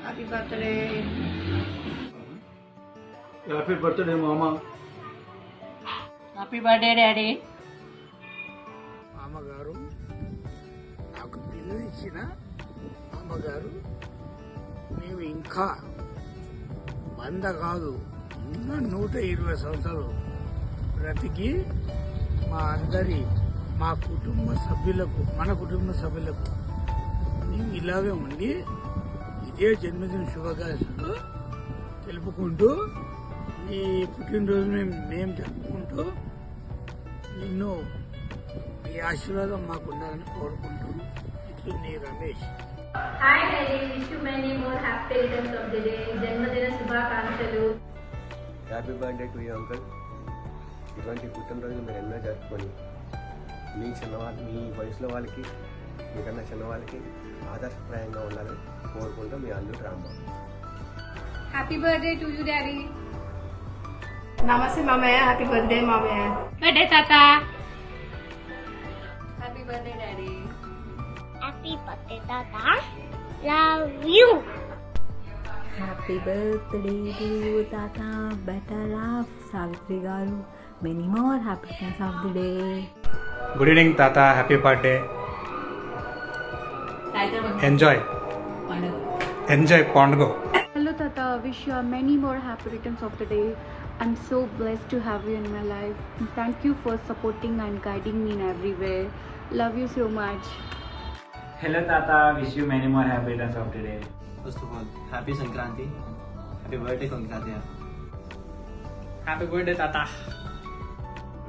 Happy birthday. Happy birthday మామ. Happy birthday daddy. అమ్మగారు నాకు పిల్లలు ఇచ్చిన అమ్మగారు, మేము ఇంకా 100 కాదు ఇంకా 120 సంవత్సరాలు బ్రతికి మా కుటుంబ సభ్యులకు, మన కుటుంబ సభ్యులకు మేము ఇలాగే ఉండి ఇదే జన్మదిన శుభాకాంక్షలు తెలుపుకుంటూ ఈ పుట్టినరోజు మేము జరుపుకుంటూ నిన్ను ఈ ఆశీర్వాదం మాకు ఉండాలని కోరుకుంటూ ఇట్లు నీ Ramesh. Hi daddy, wish you many more happy returns of the day. జన్మదిన శుభాకాంక్షలు. Happy birthday to you uncle. ఇటువంటి పుట్టినరోజు మీరు ఎన్నో జరుపుకొని మీ వయసులో వాళ్ళకి, మీకన్నా చిన్న వాళ్ళకి ఆదర్శప్రాయంగా ఉండాలని కోరుకుంటూ మీ అల్లుడు Rambabu. Happy birthday to you daddy. నమస్తే మామయ్య. హ్యాపీ బర్త్డే మామయ్య. బర్త్డే తాత. Happy birthday daddy. Happy birthday, Tata. Love you. Happy birthday to you, Tata. Better life, Savitri garu. Many more happiness of the day. Good evening, Tata. Happy birthday. Enjoy. Pondugo. Hello Tata, wish you many more happy returns of the day. I'm so blessed to have you in my life. Thank you for supporting and guiding me in everywhere. Love you so much. Hello Tata, wish you many more happy returns of the day. First of all, happy Sankranti. Happy birthday Konkatia. Happy birthday, Tata.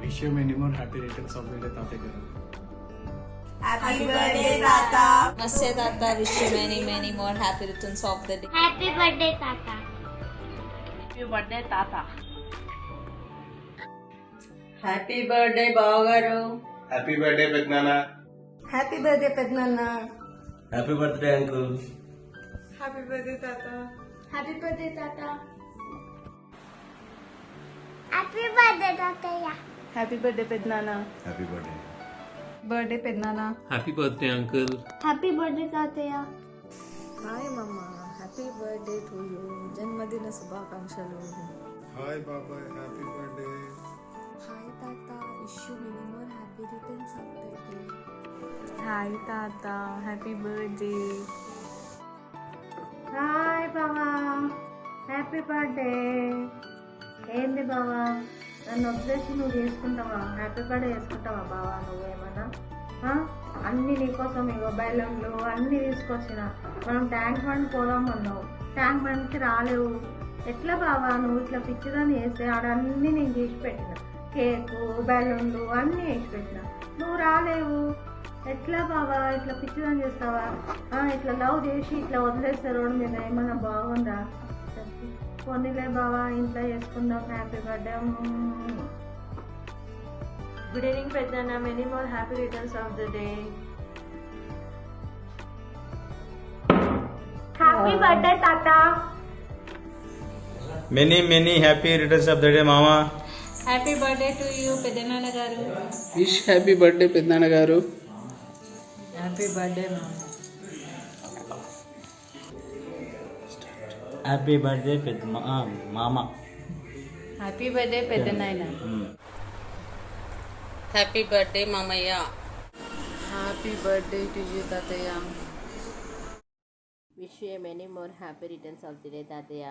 Wish you many more happy returns of the day, Tata garu. Happy birthday తాత. నమస్తే తాత. Wish you many more happy returns of the day. Happy birthday, Tata. Happy birthday తాత. Happy birthday బావగారు. Happy birthday పెద్దనాన్న. Happy birthday పెద్దనాన్న. Happy birthday uncle. Happy birthday తాత. Happy birthday, Tata. Happy birthday, Tata. Happy birthday పెద్దనాన్న. Happy birthday. Birthday పెద్దనాన్న. Happy birthday, uncle. Happy birthday, Tata. Hi మమ్మ. Happy birthday to you. జన్మదిన శుభాకాంక్షలు. Hi బాబాయ్, happy birthday. Hi తాత. Wish you many more happy returns of the day. Hi తాత. Happy birthday. Hi బావా, happy birthday. ఏంది బావా, నన్ను వదిలేసి నువ్వు చేసుకుంటావా? హ్యాపీ బర్త్డే చేసుకుంటావా బావా? నువ్వేమన్నా అన్నీ నీకోసం ఇగో బెలూన్లు అన్నీ తీసుకొచ్చిన. మనం ట్యాంక్ బండ్ పోదాం అన్నావు, ట్యాంక్ బండ్కి రాలేవు. ఎట్లా బావా నువ్వు ఇట్లా పిచ్చిదాన్ని వేస్తే ఆడన్నీ నేను చేసి పెట్టిన, కేకు బెలూన్లు అన్నీ వేసి పెట్టిన, నువ్వు రాలేవు. ఎట్లా బావా ఇట్లా పిచ్చిదాన్ని చేస్తావా? ఇట్లా లవ్ చేసి ఇట్లా వదిలేస్తే రోడ్డు మీద ఏమన్నా బాగుందా? కొన్నిలే బావా, ఇంట్లో చేసుకుందాం. Happy birthday. గుడ్ ఈవినింగ్ పెద్దనాన్న. Many more happy returns of the day. Happy birthday తాత. Many happy returns of the day, Mama. Happy birthday to you పెద్దనాన్న గారు. విష్ హ్యాపీ బర్త్డే పెద్దనాన్న గారు. Happy birthday Happy birthday Mama. Happy birthday పెద్దనాయన. Happy birthday మామయ్య. Happy birthday to you తాతయ్య. Wish you many more happy returns of the day తాతయ్య.